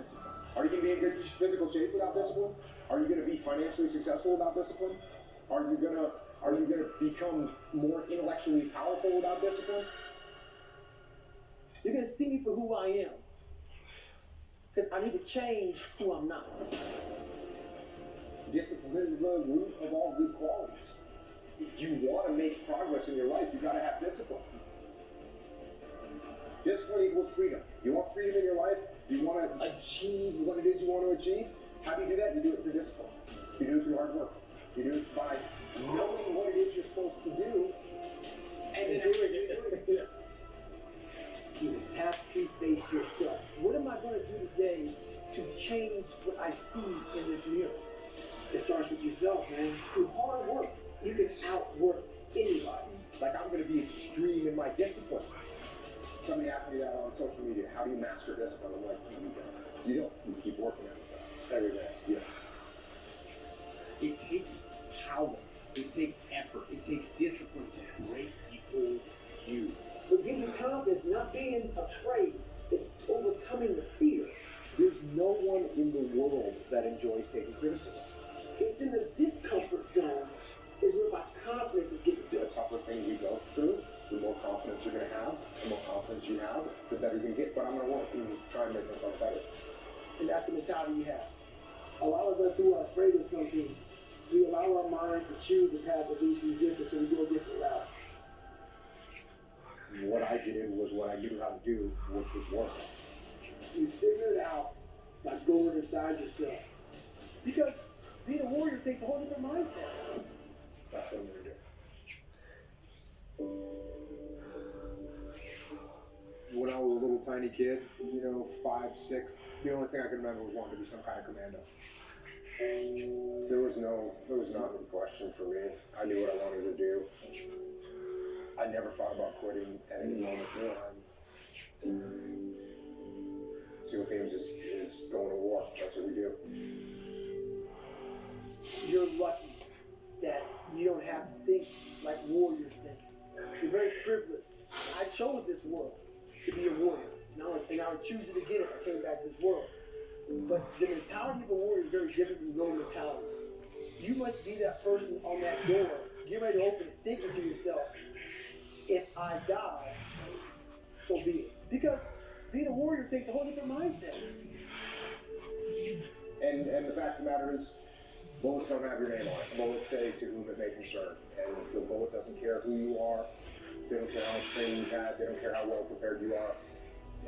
discipline? Are you going to be in good physical shape without discipline? Are you going to be financially successful without discipline? Are you going to become more intellectually powerful without discipline? You're going to see me for who I am. Because I need to change who I'm not. Discipline is the root of all good qualities. If you want to make progress in your life, you've got to have discipline. Discipline equals freedom. You want freedom in your life? You want to achieve what it is you want to achieve? How do you do that? You do it through discipline. You do it through hard work. You do it by knowing what it is you're supposed to do and doing it. You have to face yourself. What am I going to do today to change what I see in this mirror? It starts with yourself, man. Through hard work, you can outwork anybody. Like, I'm going to be extreme in my discipline. Somebody asked me that on social media. How do you master discipline? I'm like, you don't. You keep working at it every day. Yes. It takes power. It takes effort. It takes discipline to break people you. What gives you confidence, not being afraid, is overcoming the fear. There's no one in the world that enjoys taking criticism. It's in the discomfort zone is where my confidence is getting built. The tougher things you go through, the more confidence you're going to have. The more confidence you have, the better you're going to get. But I'm going to work and try and make myself better. And that's the mentality you have. A lot of us who are afraid of something, we allow our minds to choose the path of least resistance, so we go a different route. What I did was what I knew how to do, which was work. You figure it out by going inside yourself. Because being a warrior takes a whole different mindset. That's what I'm going to do. When I was a little tiny kid, 5, 6, the only thing I could remember was wanting to be some kind of commando. There was not a question for me. I knew what I wanted to do. I never thought about quitting at any moment in time. SEAL teams is going to war. That's what we do. You're lucky that you don't have to think like warriors think. You're very privileged. I chose this world to be a warrior. And I would choose it again if I came back to this world. But the mentality of a warrior is very different from your mentality. You must be that person on that door, get ready to open it, thinking to yourself, if I die, so be it. Because being a warrior takes a whole different mindset. And the fact of the matter is, bullets don't have your name on it. Bullets say to whom it may concern. And the bullet doesn't care who you are. They don't care how much training you've had. They don't care how well prepared you are.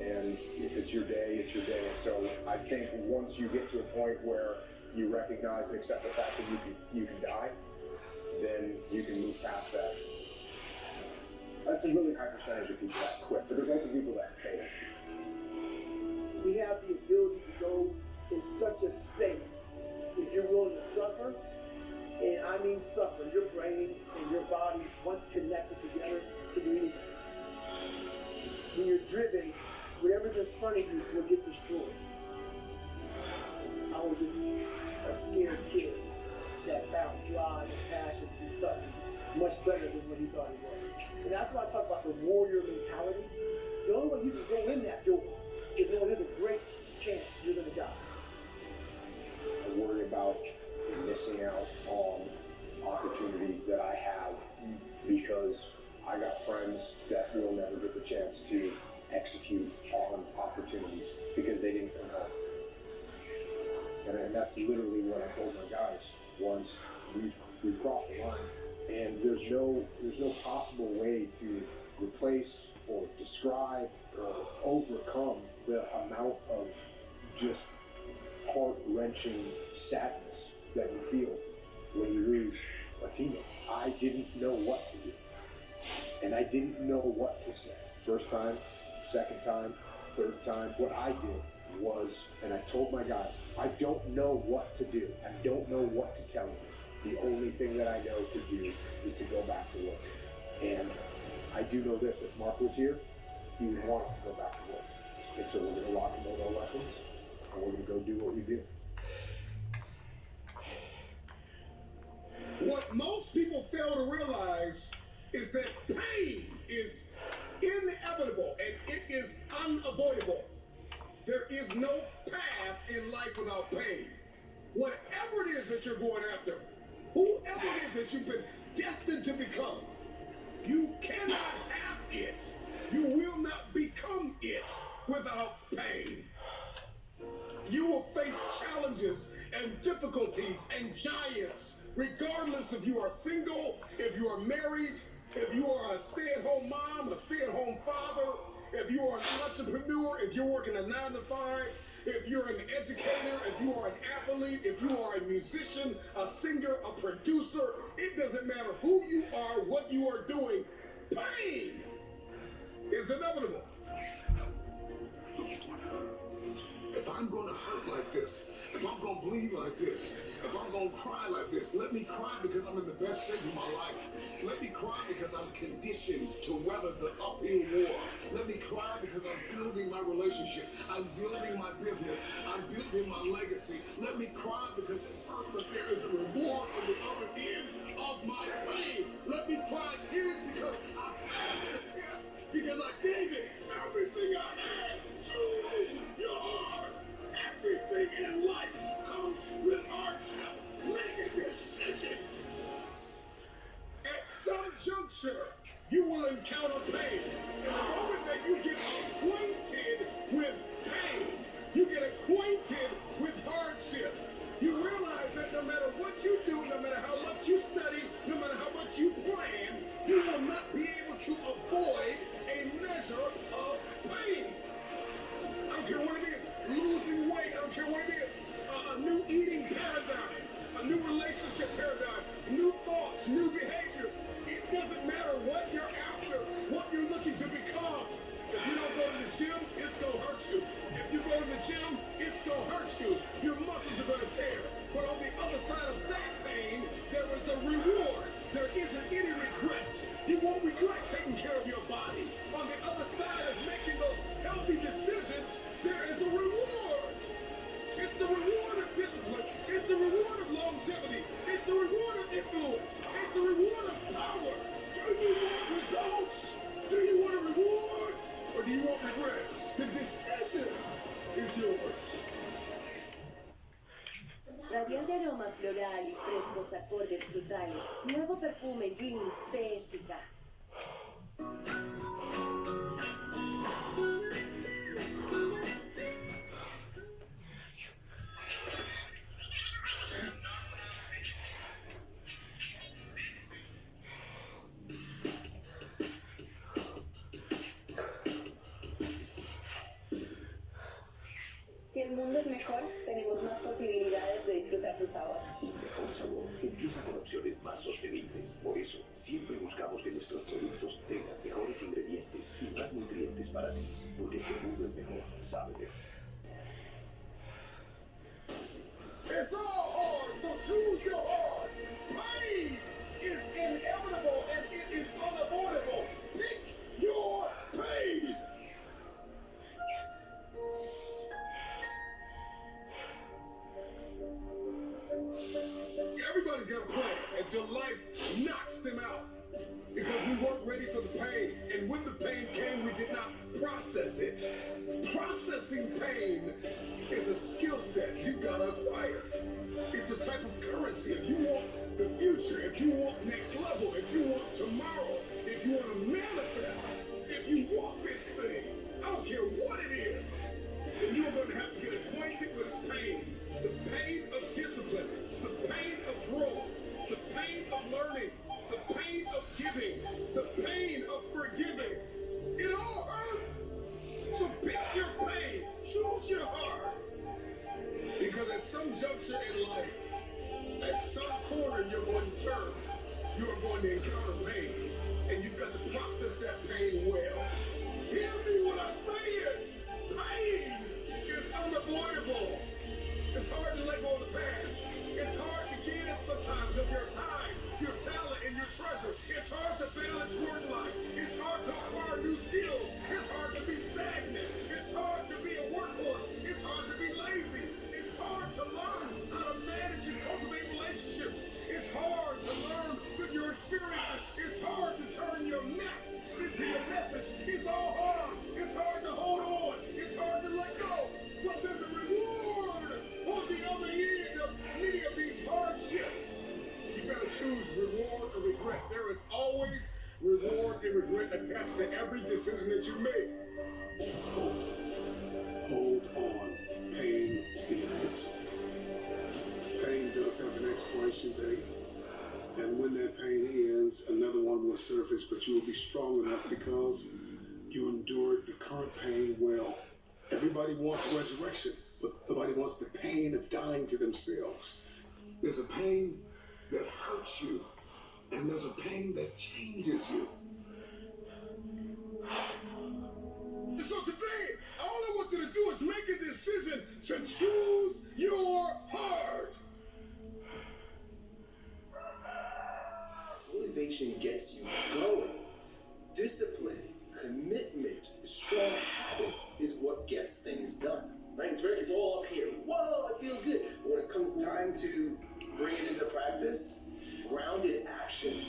And if it's your day, it's your day. And so I think once you get to a point where you recognize and accept the fact that you can die, then you can move past that. That's a really high percentage of people that quit, but there's also people that fail. We have the ability to go in such a space if you're willing to suffer, and I mean suffer. Your brain and your body, once connected together, can do anything. When you're driven, whatever's in front of you will get destroyed. I was just a scared kid that found drive and passion to do something much better than what he thought he was. And that's why I talk about the warrior mentality. The only way you can go in that door is knowing there's a great chance you're going to die. I worry about missing out on opportunities that I have because I got friends that will never get the chance to execute on opportunities because they didn't come home. And that's literally what I told my guys was we've crossed the line. And there's no possible way to replace or describe or overcome the amount of just heart-wrenching sadness that you feel when you lose a teammate. I didn't know what to do. And I didn't know what to say. First time, second time, third time. What I did was, and I told my guys, I don't know what to do. I don't know what to tell you. The only thing that I know to do is to go back to work. And I do know this, if Mark was here, he would want us to go back to work. And so we're gonna lock and load our weapons, and we're gonna go do what we do. What most people fail to realize is that pain is inevitable and it is unavoidable. There is is no path in life without pain. Whatever it is that you're going after, whoever it is that you've been destined to become, you cannot have it. You will not become it without pain. You will face challenges and difficulties and giants, regardless if you are single, if you are married, if you are a stay-at-home mom, a stay-at-home father, if you are an entrepreneur, if you're working a 9 to 5, if you're an educator, if you are an athlete, if you are a musician, a singer, a producer, it doesn't matter who you are, what you are doing, pain is inevitable. If I'm gonna hurt like this, if I'm gonna bleed like this, if I'm gonna cry like this, let me cry because I'm in the best shape of my life. Let me cry because I'm conditioned to weather the uphill war. Let me cry because I'm building my relationship. I'm building my business. I'm building my legacy. Let me cry because it hurts, but there is a reward on the other end of my pain. Let me cry tears because I passed the test, because I gave it everything I had. Choose your heart. Everything in life comes with hardship. Make a decision. At some juncture, you will encounter pain. And the moment that you get acquainted with pain, you get acquainted with hardship, you realize that no matter what you do, no matter how much you study, no matter how much you plan, you will not be able to avoid a measure of pain. I don't care what it is. Losing weight, I don't care what it is. A new eating paradigm, a new relationship paradigm, new thoughts, new behaviors. It doesn't matter what you're after, what you're looking to become. If you don't go to the gym, it's gonna hurt you. If you go to the gym, it's gonna hurt you. Your muscles are gonna tear. But on the other side of that pain, there is a reward. There isn't any regret. You won't regret taking care of your body. On the other side of making those healthy decisions, there is a reward. It's the reward of discipline. It's the reward of longevity. It's the reward of influence. It's the reward of power. Do you want results? Do you want a reward? Or do you want regrets? The decision is yours. Radiante aroma floral y frescos acordes frutales. Nuevo perfume Dream Pesica. Si el mundo es mejor, tenemos más posibilidades de disfrutar su sabor. Un mejor sabor empieza con opciones más sostenibles. Por eso, siempre buscamos que nuestros productos tengan mejores ingredientes y más nutrientes para ti. Porque si el mundo es mejor, sabe mejor. It's all hard, so choose your heart. Pain is inevitable and it is unavoidable. Pick your pain. Everybody's got a plan until life knocks them out. Because we weren't ready for the pain. And when the pain came, we did not process it. Processing pain is a skill set you've got to acquire. It's a type of currency. If you want the future, if you want next level, if you want tomorrow, if you want to manifest, if you want this thing, I don't care what it is, then you're going to have to get acquainted with pain. The pain of discipline, the pain of growth, the pain of learning, the pain of giving, the pain of forgiving. It all hurts. So pick your pain. Choose your heart. Because at some juncture in life, at some corner you're going to turn, you're going to encounter pain. And you've got to process that pain well. Hear me when I say it. Pain is unavoidable. It's hard to let go of the past. It's hard to give sometimes of your time, your talent, and your treasure. It's hard to balance work life. It's hard to acquire new skills. It's hard to be stagnant. It's hard to be a workhorse. It's hard to be lazy. It's hard to learn how to manage and cultivate relationships. It's hard to learn through your experiences. It's hard to turn your mess into your message. mentally strong enough because you endured the current pain well. Everybody wants resurrection, but nobody wants the pain of dying to themselves. There's a pain that hurts you, and there's a pain that changes you. So today, all I want you to do is make a decision to choose your heart. Motivation gets you going. Discipline, commitment, strong habits is what gets things done. Right? It's all up here. Whoa, I feel good. But when it comes time to bring it into practice, grounded action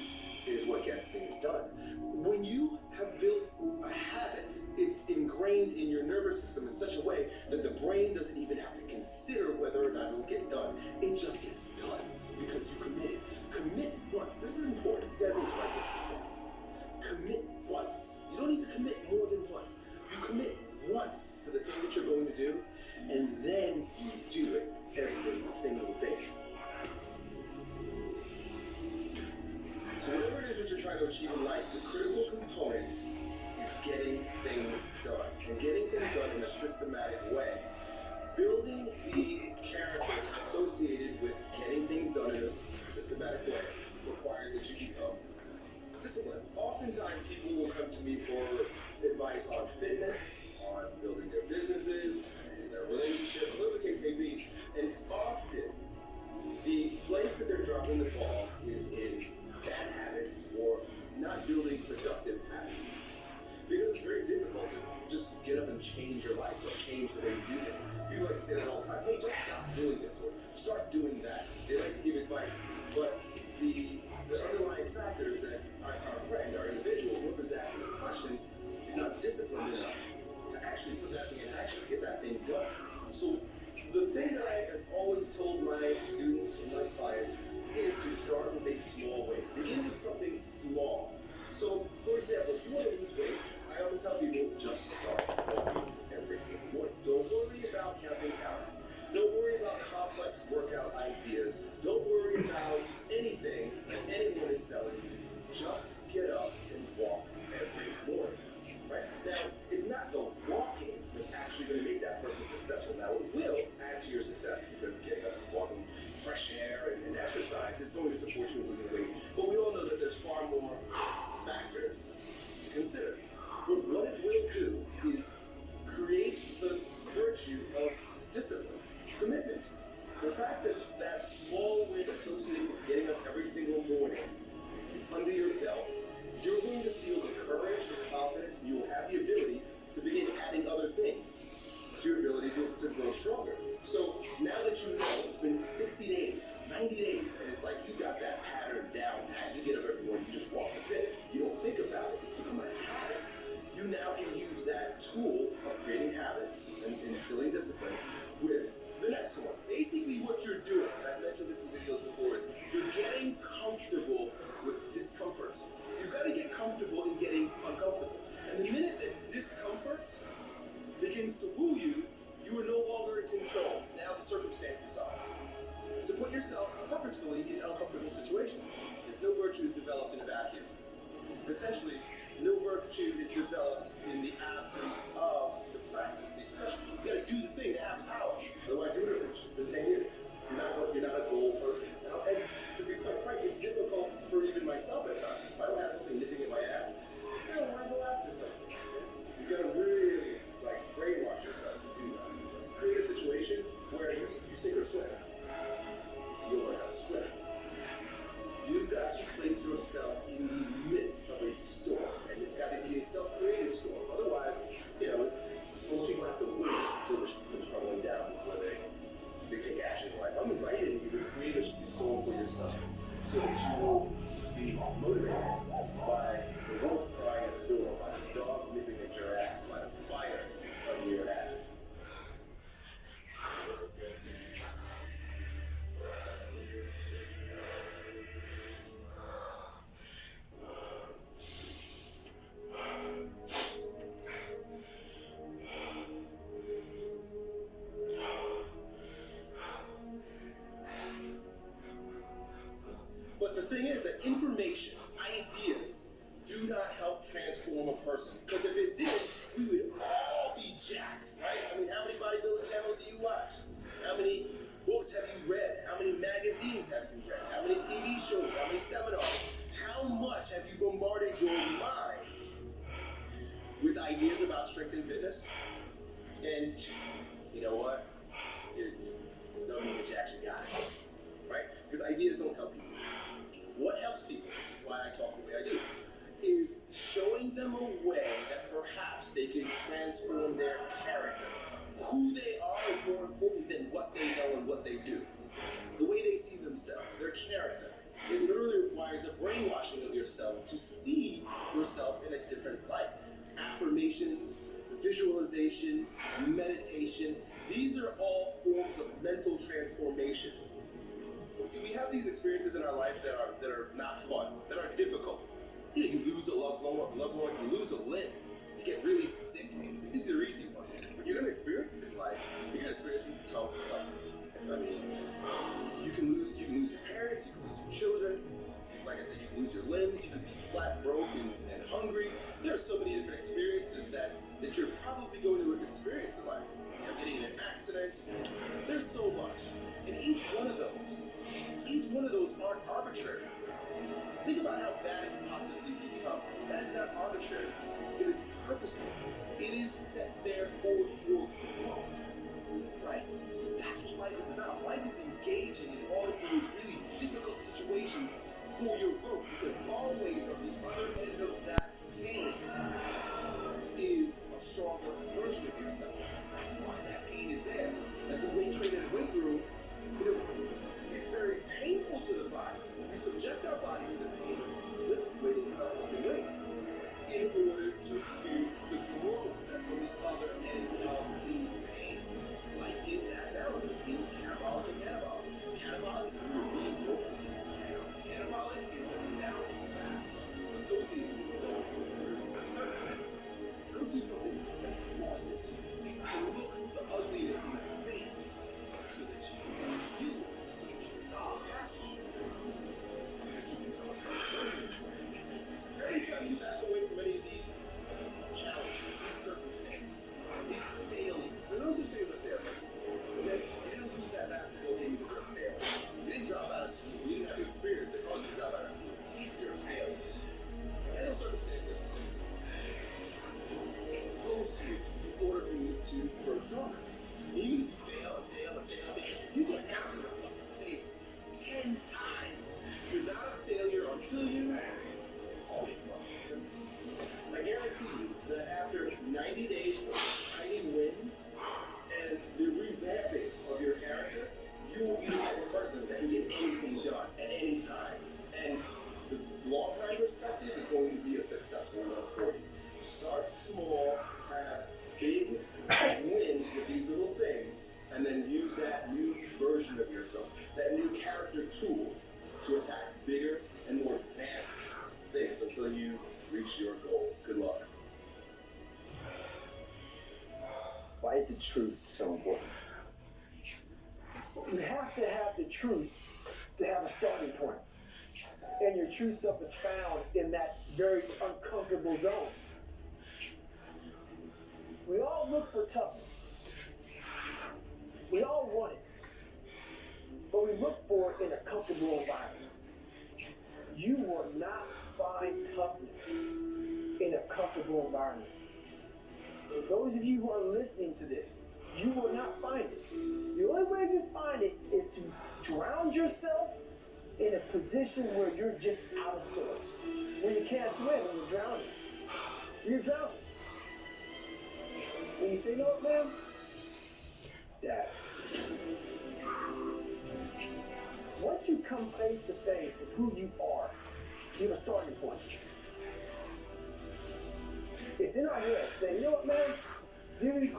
is what gets things done. When you have built a habit, it's ingrained in your nervous system in such a way that the brain doesn't even have to consider whether or not it'll get done. It just gets done because you committed. Commit once. This is important. You guys need to write this down. Commit once. You don't need to commit more than once. You commit once to the thing that you're going to do, and then you do it every single day. So whatever it is that you're trying to achieve in life, the critical component is getting things done. And getting things done in a systematic way. Building the characters associated with getting things done in a systematic way requires that you become disciplined. Oftentimes people will come to me for advice on fitness, on building their businesses, and their relationship, whatever the case may be. And often the place that they're dropping the ball is in bad habits or not building productive habits. Because it's very difficult to just get up and change your life, just change the way you do things. People like to say that all the time, hey, just stop doing this or start doing that. They like to give advice, but the underlying factor is that our friend, our individual, whoever's asking the question, is not disciplined enough to actually put that thing in action, get that thing done. So the thing that I have always told my students and my clients is to start with a small win. Begin with something small. So, for example, if you want to lose weight, I often tell people, just start walking every single morning. Don't worry about counting calories. Don't worry about complex workout ideas. Don't worry about anything that anyone is selling you. Just get up and walk every morning. Right? Now, it's not the walking that's actually going to make that person successful. Now, it will add to your success because getting up and walking, fresh air and exercise is going to support you in losing weight. But we all know that there's far more factors to consider. But what it will do is create the virtue of discipline, commitment. The fact that that small win associated with getting up every single morning is under your belt, you're going to feel the courage, the confidence, and you will have the ability to begin adding other things to your ability to grow stronger. So now that you know it's been 60 days, 90 days, and it's like you got that pattern down pat. You get up every morning, you just walk, that's it. You don't think about it, it's become a habit. You now can use that tool of creating habits and instilling discipline with the next one. Basically what you're doing, and I've mentioned this in videos before, is you're getting comfortable with discomfort. You've got to get comfortable in getting uncomfortable. And the minute that discomfort begins to woo you, you are no longer in control. Now the circumstances are. So put yourself purposefully in uncomfortable situations. There's no virtues developed in a vacuum. Essentially, no virtue is developed in the absence of the practice. Especially, you got to do the thing to have power. Otherwise, you're going to finish. It's been 10 years. You're not a goal person. And to be quite frank, it's difficult for even myself at times. If I don't have something nipping at my ass, I don't want to go after something. You got to really brainwash yourself to do that. To create a situation where you sink or swim. You'll learn how to swim. You've got to place yourself in the midst of a storm, and it's got to be a self-created storm. Otherwise, most people have to wait until the ship comes crumbling down before they take action in life. I'm inviting you to create a storm for yourself so that you will be motivated by the wolf crying at the door, by the dog nipping at your ass, by the fire under your ass. But the thing is that information, ideas, do not help person. Because if it did, we would all be jacked, right? I mean, how many bodybuilding channels do you watch? How many books have you read? How many magazines have you read? How many TV shows? How many seminars? How much have you bombarded your mind with ideas about strength and fitness? And you know what? It don't mean that you actually got it, right? Because ideas don't help people. What helps people, this is why I talk the way I do, is showing them a way that perhaps they can transform their character. Who they are is more important than what they know and what they do. The way they see themselves, their character. It literally requires a brainwashing of yourself to see yourself in a different light. Affirmations, visualization, meditation, these are all forms of mental transformation. See, we have these experiences in our life that are not fun, that are difficult. You know, you lose a loved one, you lose a limb, you get really sick. These are easy ones. But you're gonna experience in life. You're gonna experience some tough. I mean, you can lose your parents, you can lose your children. Like I said, you can lose your limbs, you could be flat broke and hungry. There are so many different experiences that you're probably going to experience in life. You know, getting in an accident. There's so much. And each one of those aren't arbitrary. Think about how bad it can possibly become. That is not arbitrary. It is purposeful. It is set there for your growth. Right? That's what life is about. Life is engaging in all of those really difficult situations for your growth. Because always on the other end of that pain is a stronger version of yourself. That's why that pain is there. Like the weight train in the weight room, you know, it's very painful to the body. We subject our body to the pain of lifting weights in order to experience the growth that's on the other end of the pain. Life is that balance between catabolic and anabolic. Catabolic is when you're being broken down. Anabolic is the bounce back associated with the circumstance. Go do something that forces you to look the ugliness in the face so that you can deal with it, so that you can pass it, so that you become a certain version of yourself. Every time you back away from any of these challenges, these circumstances, these failures, so those are things up there. Okay? You didn't lose that basketball game because you're a failure. You didn't drop out of school. You didn't have the experience that caused you to drop out of school. So you're a failure. And those circumstances close to you in order for you to grow stronger. Even if you fail and fail and fail, you get knocked in the face 10 times. You're not a failure until you quit. I guarantee you that after 90 days of tiny wins and the revamping of your character, you will be the type of person that can get anything done at any time. And the long-term perspective is going to be a successful one for you. Start small, have big wins with these little things, and then use that new version of yourself, that new character tool to attack bigger and more advanced things until you reach your goal. Good luck. Why is the truth so important? You have to have the truth to have a starting point. And your true self is found in that very uncomfortable zone. We all look for toughness. We all want it. But we look for it in a comfortable environment. You will not find toughness in a comfortable environment. Those of you who are listening to this, you will not find it. The only way you find it is to drown yourself in a position where you're just out of sorts. When you can't swim and you're drowning. You're drowning. And you say, you know what, man? Dad. Once you come face to face with who you are, you have a starting point. It's in our head saying, you know what, man? Dude,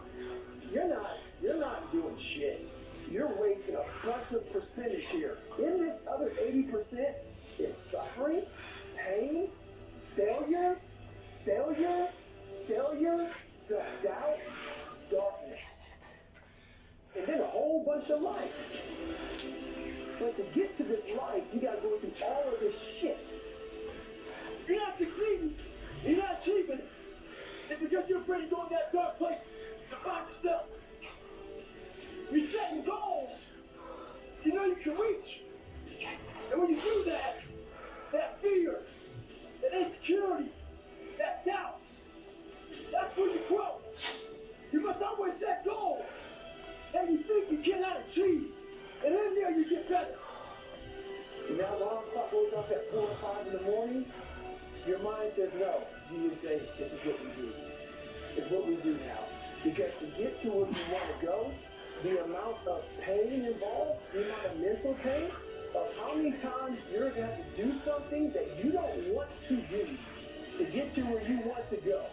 you're not doing shit. You're wasting a bunch of percentage here. In this other 80% is suffering, pain, failure, self-doubt, darkness. And then a whole bunch of light. But to get to this light, you gotta go through all of this shit. You're not succeeding. You're not achieving. It's because you're afraid of going that dark place to find yourself. You're setting goals you know you can reach. And when you do that, that fear, that insecurity, that doubt, that's when you grow. You must always set goals that you think you cannot achieve. And in there you get better. When that alarm clock goes off at 4 or 5 in the morning, your mind says no. You just say, this is what we do. It's what we do now. Because to get to where you want to go, the amount of pain involved, the amount of mental pain, of how many times you're going to have to do something that you don't want to do to get to where you want to go.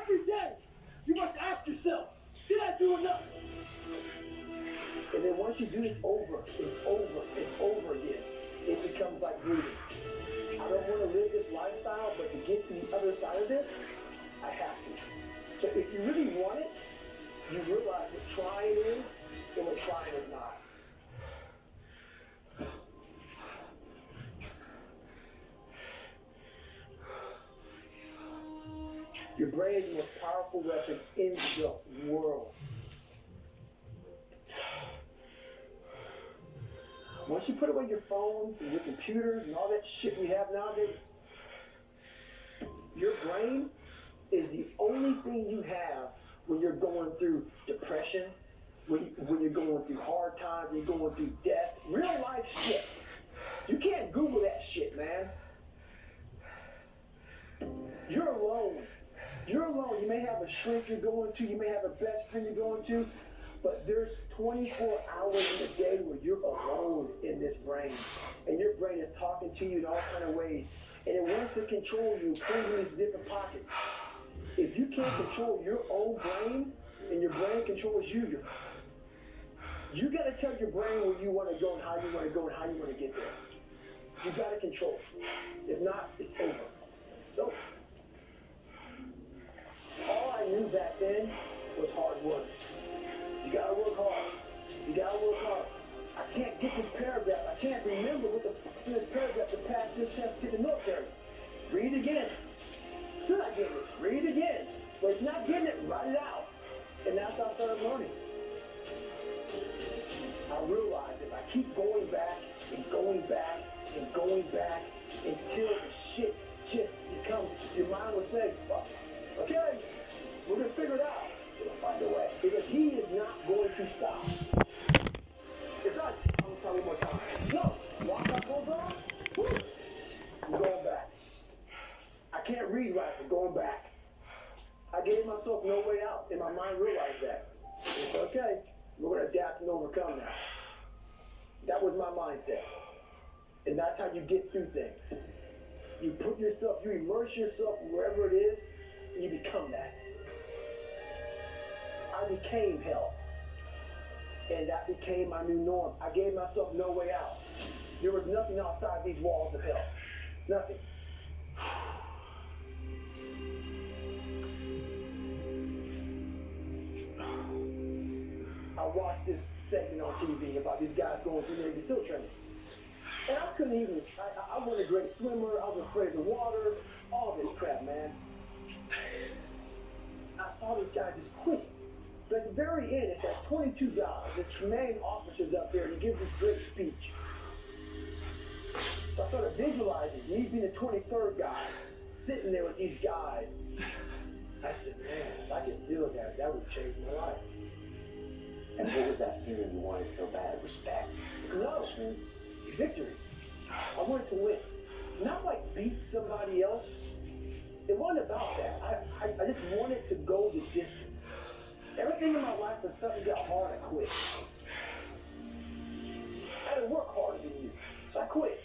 Every day, you must ask yourself, did I do enough? And then once you do this over and over and over again, it becomes like breathing. I don't want to live this lifestyle, but to get to the other side of this, I have to. So if you really want it, you realize what trying is and what trying is not. Your brain is the most powerful weapon in the world. Once you put away your phones and your computers and all that shit we have nowadays, your brain is the only thing you have when you're going through depression, when you're going through hard times, when you're going through death, real life shit. You can't Google that shit, man. You're alone. You're alone. You may have a shrink you're going to, you may have a best friend you're going to, but there's 24 hours in a day where you're alone in this brain. And your brain is talking to you in all kinds of ways. And it wants to control you, put you in these different pockets. If you can't control your own brain, and your brain controls you, you got to tell your brain where you want to go and how you want to go and how you want to get there. You got to control it. If not, it's over. So, all I knew back then was hard work. You got to work hard. You got to work hard. I can't get this paragraph. I can't remember what the fuck's in this paragraph to pass this test to get the military. Read it again. Still not getting it. Read it again. But if you're not getting it, write it out. And that's how I started learning. I realized if I keep going back and going back and going back until the shit just becomes, your mind will say, fuck, okay, we're going to figure it out. We're going to find a way. Because he is not going to stop. It's not, I'm going to try one more time. No, lock that goes on, woo, I'm going back. I can't read right, I'm going back. I gave myself no way out, and my mind realized that. It's okay, we're going to adapt and overcome now. That was my mindset. And that's how you get through things. You put yourself, you immerse yourself wherever it is, and you become that. I became hell. And that became my new norm. I gave myself no way out. There was nothing outside these walls of hell. Nothing. I watched this segment on TV about these guys going through Navy SEAL training. And I couldn't even, I wasn't a great swimmer, I was afraid of the water, all this crap, man. I saw these guys just quit. But at the very end, it says 22 guys, this commanding officer's up there, and he gives this great speech. So I started visualizing me being the 23rd guy, sitting there with these guys. I said, man, if I could feel that, that would change my life. And what was that feeling you wanted so bad? Respect? No, victory. I wanted to win. Not like beat somebody else. It wasn't about that. I just wanted to go the distance. Everything in my life, when something got hard, I quit. I had to work harder than you, so I quit.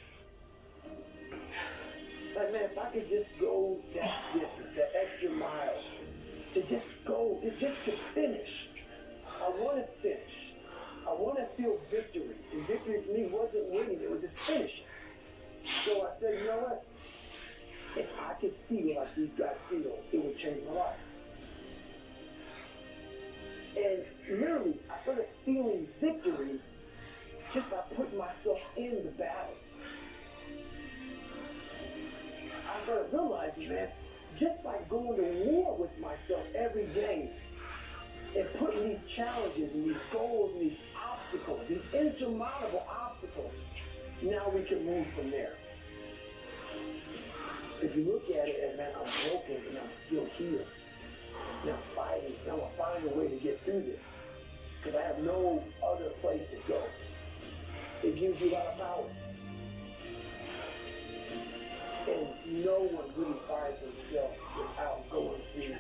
Like, man, if I could just go that distance, that extra mile, to just go, just to finish. I want to finish. I want to feel victory. And victory for me wasn't winning, it was just finishing. So I said, you know what? If I could feel like these guys feel, it would change my life. And literally, I started feeling victory just by putting myself in the battle. I started realizing, man, just by going to war with myself every day and putting these challenges and these goals and these obstacles, these insurmountable obstacles, now we can move from there. If you look at it as, man, I'm broken and I'm still here. And I'm fighting, and I'm gonna find a way to get through this. Because I have no other place to go. It gives you a lot of power. And no one really finds himself without going through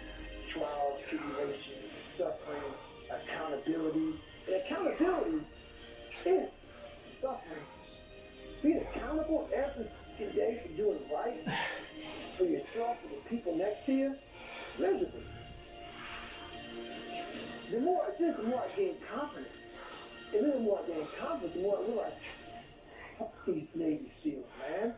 trials, tribulations, suffering, accountability. And accountability is suffering. Being accountable every day for doing right for yourself and the people next to you, it's miserable. The more I do this, the more I gain confidence. And then the more I gain confidence, the more I realize, fuck these Navy SEALs, man.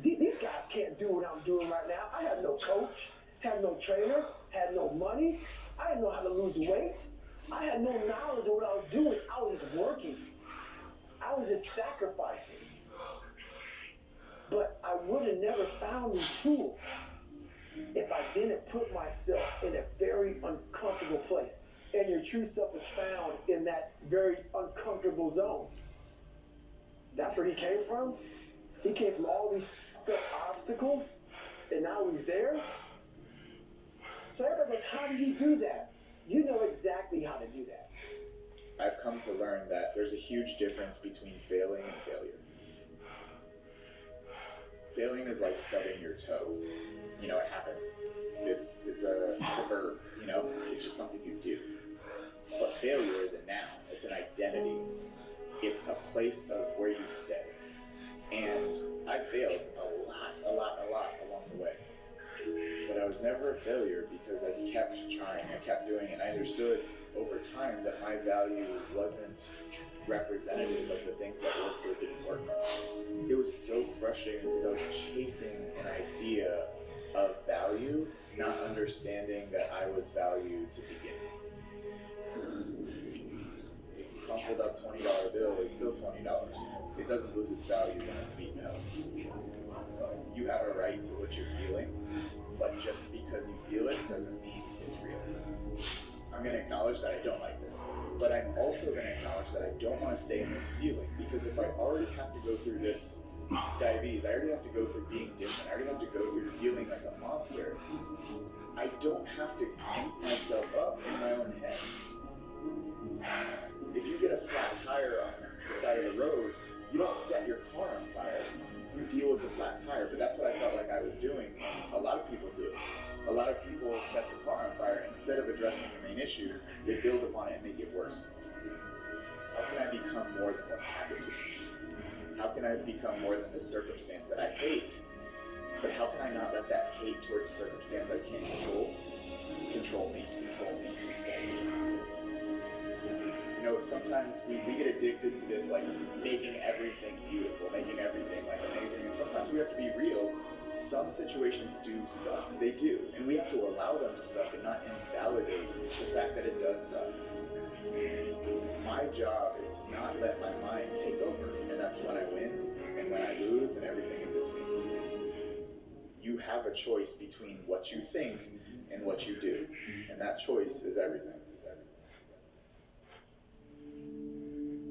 These guys can't do what I'm doing right now. I have no coach, had no trainer, had no money. I didn't know how to lose weight. I had no knowledge of what I was doing. I was just working. I was just sacrificing. But I would have never found these tools if I didn't put myself in a very uncomfortable place. And your true self is found in that very uncomfortable zone. That's where he came from. He came from all these obstacles, and now he's there. So everybody goes, how did he do that? You know exactly how to do that. I've come to learn that there's a huge difference between failing and failure. Failing is like stubbing your toe. You know, it happens. It's a verb, you know? It's just something you do. But failure is a noun. It's an identity. It's a place of where you stay. And I failed a lot along the way. But I was never a failure because I kept trying, I kept doing it. And I understood over time that my value wasn't representative of the things that worked or didn't work. It was so frustrating because I was chasing an idea of value, not understanding that I was valued to begin. A crumpled up $20 bill is still $20. It doesn't lose its value when it's beaten out. You have a right to what you're feeling, but just because you feel it doesn't mean it's real. I'm going to acknowledge that I don't like this, but I'm also going to acknowledge that I don't want to stay in this feeling, because if I already have to go through this diabetes, I already have to go through being different, I already have to go through feeling like a monster, I don't have to beat myself up in my own head. If you get a flat tire on the side of the road, you don't set your car on fire, you deal with the flat tire. But that's what I felt like I was doing. A lot of people do it. A lot of people set the car on fire. Instead of addressing the main issue, they build upon it and make it worse. How can I become more than what's happened to me? How can I become more than this circumstance that I hate? But how can I not let that hate towards the circumstance I can't control me? You know, sometimes we get addicted to this, like, making everything beautiful, making everything, like, amazing. And sometimes we have to be real. Some situations do suck. They do. And we have to allow them to suck and not invalidate the fact that it does suck. My job is to not let my mind take over. And that's when I win and when I lose and everything in between. You have a choice between what you think and what you do. And that choice is everything.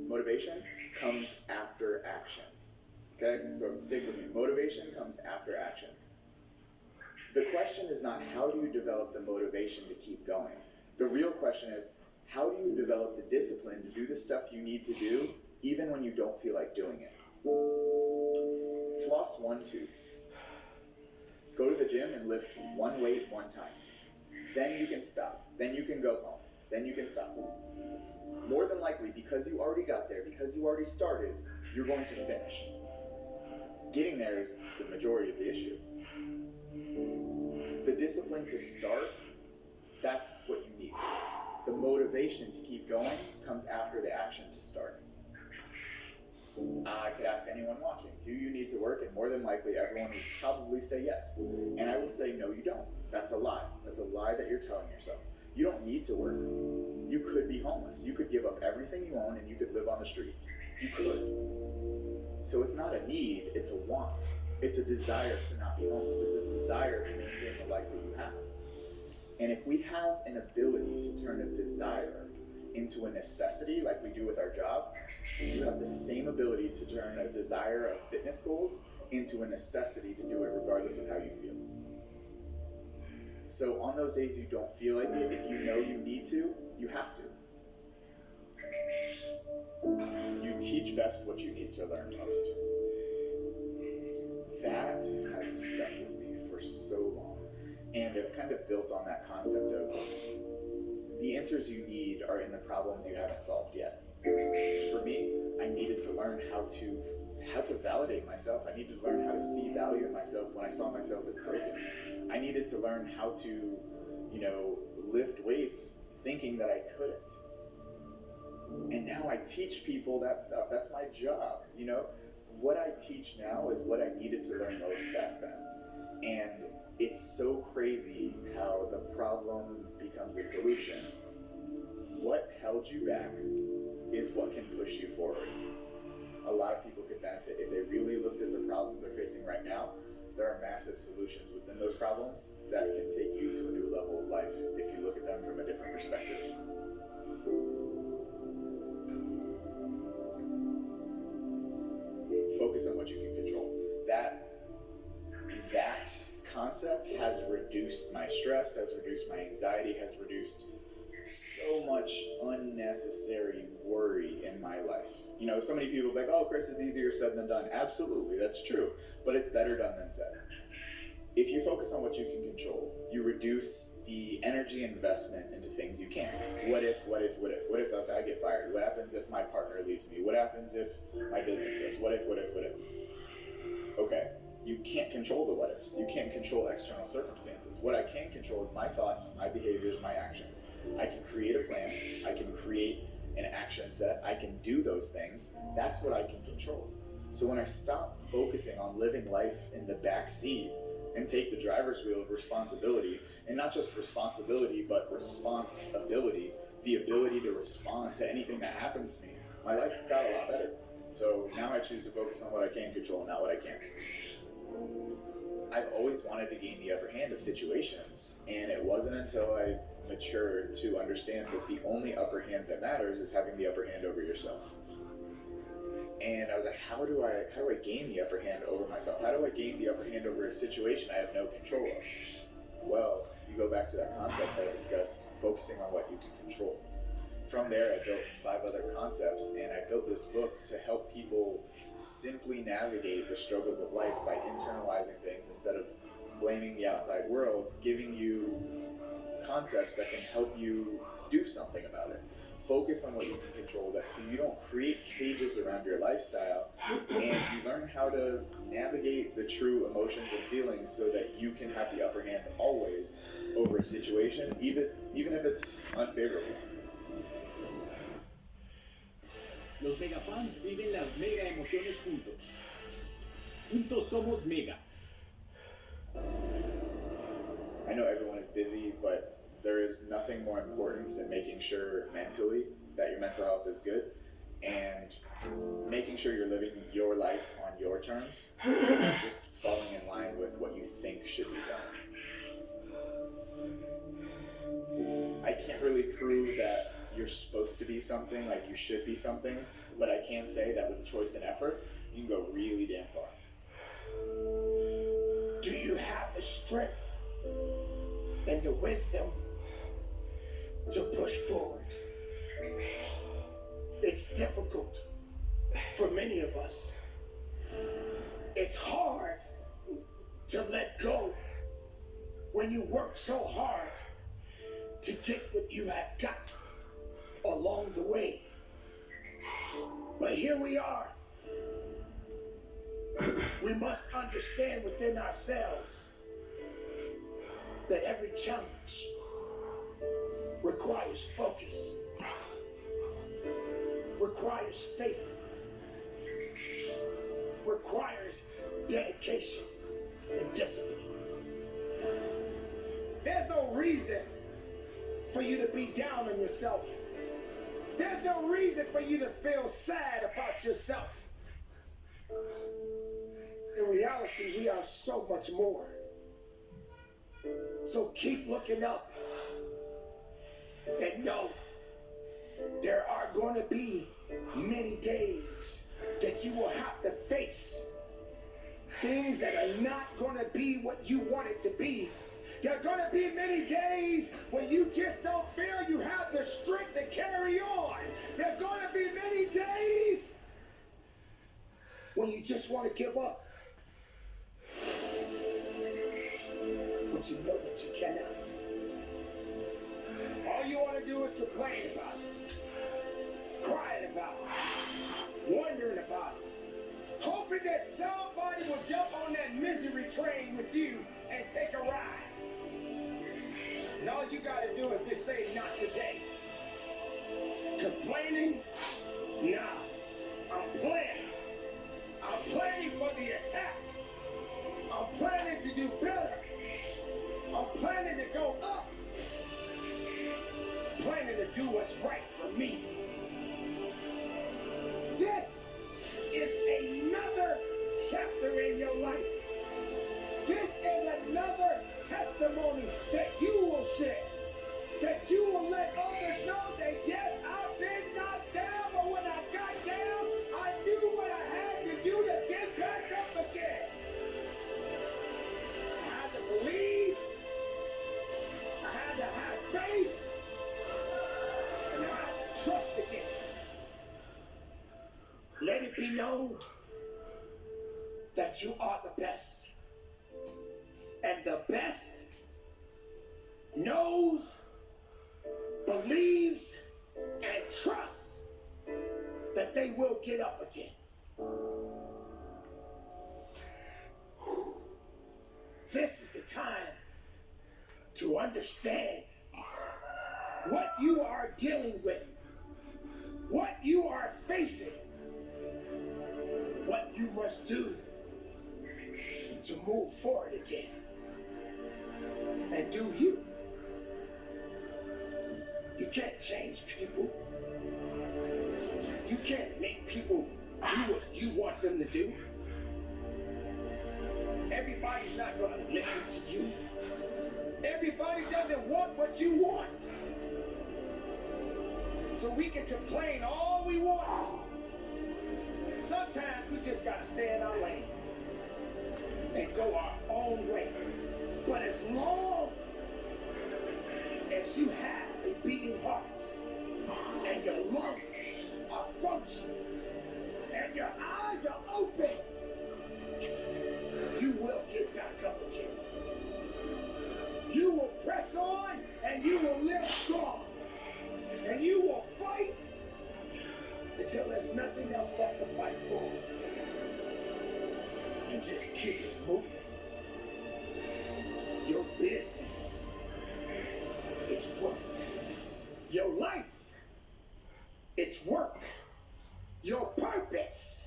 Motivation comes after action. Okay, so stick with me. Motivation comes after action. The question is not how do you develop the motivation to keep going. The real question is how do you develop the discipline to do the stuff you need to do even when you don't feel like doing it. Floss one tooth. Go to the gym and lift one weight one time. Then you can stop. Then you can go home. Then you can stop. More than likely, because you already got there, because you already started, you're going to finish. Getting there is the majority of the issue. The discipline to start, that's what you need. The motivation to keep going comes after the action to start. I could ask anyone watching, do you need to work? And more than likely, everyone would probably say yes. And I will say, no, you don't. That's a lie. That's a lie that you're telling yourself. You don't need to work. You could be homeless. You could give up everything you own and you could live on the streets. You could. So it's not a need, it's a want. It's a desire to not be homeless. It's a desire to maintain the life that you have. And if we have an ability to turn a desire into a necessity like we do with our job, you have the same ability to turn a desire of fitness goals into a necessity to do it regardless of how you feel. So on those days you don't feel like it, if you know you need to, you have to. You teach best what you need to learn most. That has stuck with me for so long. And I've kind of built on that concept of the answers you need are in the problems you haven't solved yet. For me, I needed to learn how to validate myself. I needed to learn how to see value in myself when I saw myself as broken. I needed to learn how to, lift weights thinking that I couldn't. And now I teach people that stuff. That's my job. What I teach now is what I needed to learn most back then. And it's so crazy how the problem becomes a solution. What held you back is what can push you forward. A lot of people could benefit if they really looked at the problems they're facing right now. There are massive solutions within those problems that can take you to a new level of life if you look at them from a different perspective. Focus on what you can control. That concept has reduced my stress, has reduced my anxiety, has reduced so much unnecessary worry in my life. So many people are like, oh, Chris, it's easier said than done. Absolutely, that's true. But it's better done than said. If you focus on what you can control, you reduce the energy investment into things you can't. What if I get fired? What happens if my partner leaves me? What happens if my business fails? What if? Okay, you can't control the what ifs. You can't control external circumstances. What I can control is my thoughts, my behaviors, my actions. I can create a plan. I can create an action set. I can do those things. That's what I can control. So when I stop focusing on living life in the back seat and take the driver's wheel of responsibility, and not just responsibility, but responsibility, the ability to respond to anything that happens to me, my life got a lot better. So now I choose to focus on what I can control, not what I can't. I've always wanted to gain the upper hand of situations, and it wasn't until I matured to understand that the only upper hand that matters is having the upper hand over yourself. And I was like, how do I gain the upper hand over myself? How do I gain the upper hand over a situation I have no control of? Well, you go back to that concept that I discussed, focusing on what you can control. From there, I built 5 other concepts, and I built this book to help people simply navigate the struggles of life by internalizing things instead of blaming the outside world, giving you concepts that can help you do something about it. Focus on what you can control, that so you don't create cages around your lifestyle, and you learn how to navigate the true emotions and feelings so that you can have the upper hand always over a situation, even if it's unfavorable. Los megafans viven las mega emociones juntos. Juntos somos mega. I know everyone is busy, but there is nothing more important than making sure mentally that your mental health is good and making sure you're living your life on your terms, not just falling in line with what you think should be done. I can't really prove that you're supposed to be something, like you should be something, but I can say that with choice and effort, you can go really damn far. Do you have the strength and the wisdom to push forward? It's difficult for many of us. It's hard to let go when you work so hard to get what you have got along the way. But here we are. We must understand within ourselves that every challenge requires focus, requires faith, requires dedication and discipline. There's no reason for you to be down on yourself. There's no reason for you to feel sad about yourself. In reality, we are so much more. So keep looking up and know there are going to be many days that you will have to face things that are not going to be what you want it to be. There are going to be many days when you just don't feel you have the strength to carry on. There are going to be many days when you just want to give up. But you know that you cannot. All you want to do is complain about it, crying about it, wondering about it, hoping that somebody will jump on that misery train with you and take a ride. And all you got to do is just say, not today. Complaining? Nah. I'm planning. I'm planning for the attack. I'm planning to do better. I'm planning to go up. I'm planning to do what's right for me. This is another chapter in your life. This is another testimony that you will share. That you will let others know that yes, I've been knocked down, but when I got down, I knew what I had to do to get back up again. I had to believe. I had to have faith. And I had to trust again. Let it be known that you are the best. And the best knows, believes, and trusts that they will get up again. This is the time to understand what you are dealing with, what you are facing, what you must do to move forward again and do you. You can't change people. You can't make people do what you want them to do. Everybody's not going to listen to you. Everybody doesn't want what you want. So we can complain all we want. Sometimes we just got to stay in our lane and go our own way. But as long as you have a beating heart and your lungs are functioning and your eyes are open, you will get back up again. You will press on and you will live strong. And you will fight until there's nothing else left to fight for. And just keep it moving. Your business is work. Your life, it's work. Your purpose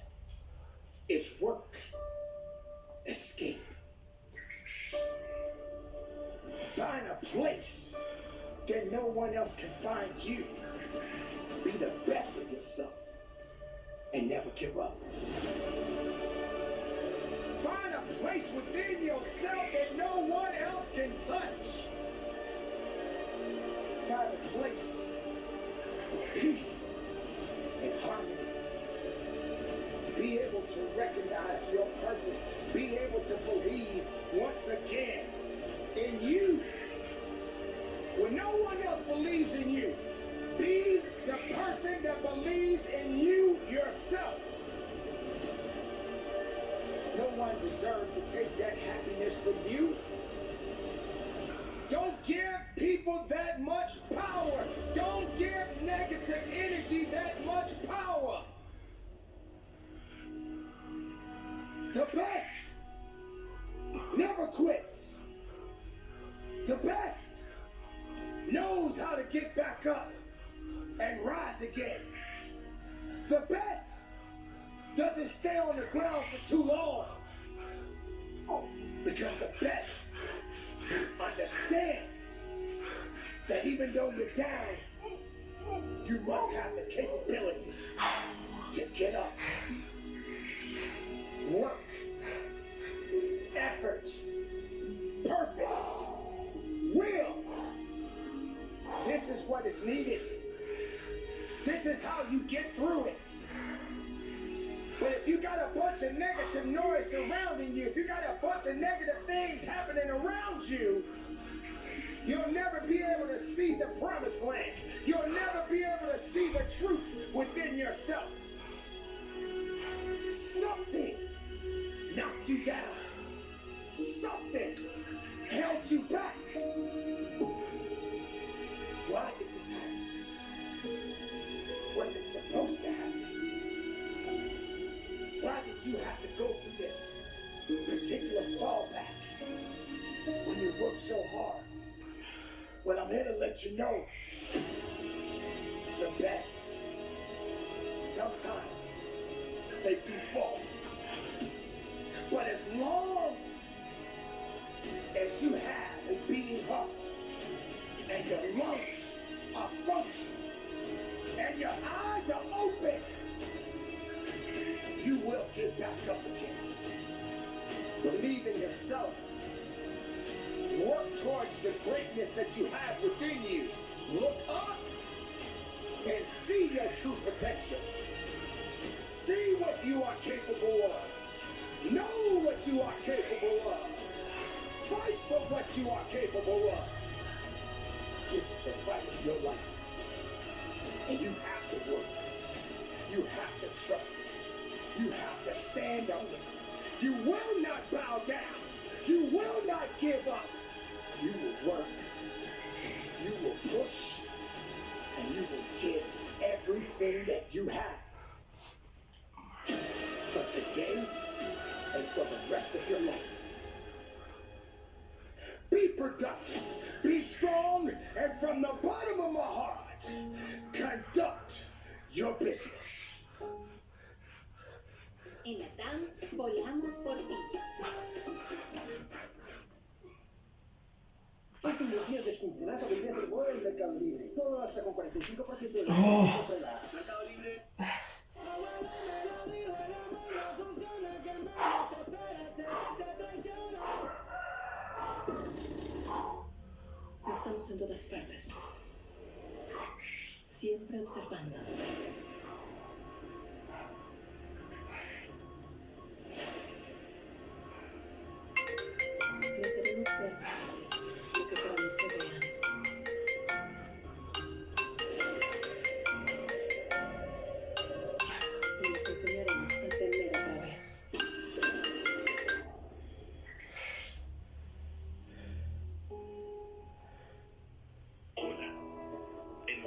is work. Escape. Find a place that no one else can find you. Be the best of yourself and never give up. Find a place within yourself that no one else can touch. Find a place of peace and harmony. Be able to recognize your purpose. Be able to believe once again in you. When no one else believes in you, be the person that believes in you yourself. No one deserves to take that happiness from you. Don't give people that much power. Don't give negative energy that much power. The best never quits. The best knows how to get back up and rise again. The best doesn't stay on the ground for too long. Because the best understands that even though you're down, you must have the capabilities to get up. Work, effort, purpose, will. This is what is needed. This is how you get through it. But if you got a bunch of negative noise surrounding you, if you got a bunch of negative things happening around you, you'll never be able to see the promised land. You'll never be able to see the truth within yourself. Something knocked you down. Something held you back. Why did this happen? Was it supposed to happen? Why did you have to go through this particular fallback when you worked so hard? Well, I'm here to let you know the best. Sometimes they do fall. But as long as you have a beating heart and your lungs are functioning and your eyes are open, you will get back up again. Believe in yourself. Work towards the greatness that you have within you. Look up and see your true potential. See what you are capable of. Know what you are capable of. Fight for what you are capable of. This is the fight of your life. And you have to work. You have to trust it. You have to stand on it. You will not bow down. You will not give up. You will work. You will push. And you will give everything that you have. For today and for the rest of your life. Be productive. Be strong. And from the bottom of my heart, conduct your business. En la TAM, volamos por ti. Últimos días del quincenazo del día se mueve el Mercado Libre. Todo hasta con 45% de Mercado Libre. Estamos en todas partes. Siempre observando. Nos haremos ver lo que queramos que vean. Y les enseñaremos a temer otra vez.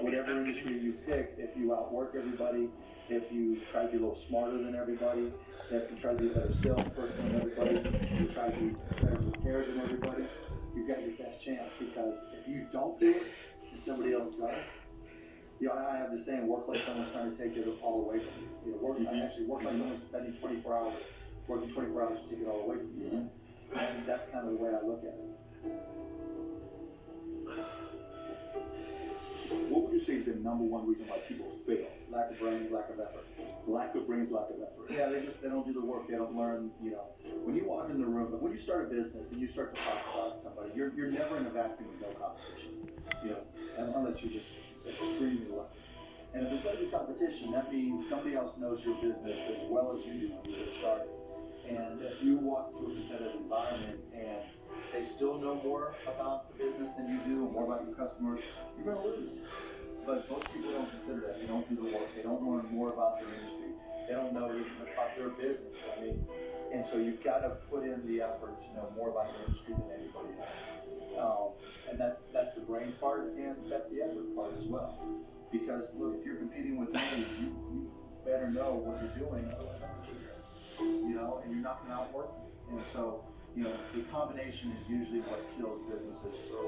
Whatever industry you pick, if you outwork everybody, if you try to be a little smarter than everybody, if you try to be a better salesperson than everybody, if you try to be better prepared than everybody, you've got your best chance. Because if you don't do it and somebody else does, you know, I have the saying, work like someone's trying to take it all away from you. You know, work like someone's spending 24 hours, working 24 hours to take it all away from you. And that's kind of the way I look at it. What would you say is the number one reason why people fail? Lack of brains, lack of effort. Lack of brains, lack of effort. Yeah, they don't do the work. They don't learn. You know, when you walk in the room, but when you start a business and you start to talk about somebody, you're never in a vacuum with no competition. You know, unless you're just extremely lucky. And if there's going to be competition, that means somebody else knows your business as well as you do when you get started. And if you walk into a competitive environment and they still know more about the business than you do and more about your customers, you're going to lose. But most people don't consider that. They don't do the work. They don't learn more about their industry. They don't know even about their business. I mean, and so you've got to put in the effort to know more about your industry than anybody else. And that's the brains part, and that's the effort part as well. Because look, if you're competing with me, you better know what you're doing, otherwise I'm going to do it. You know, and you're not going to outwork me. And so, you know, the combination is usually what kills businesses early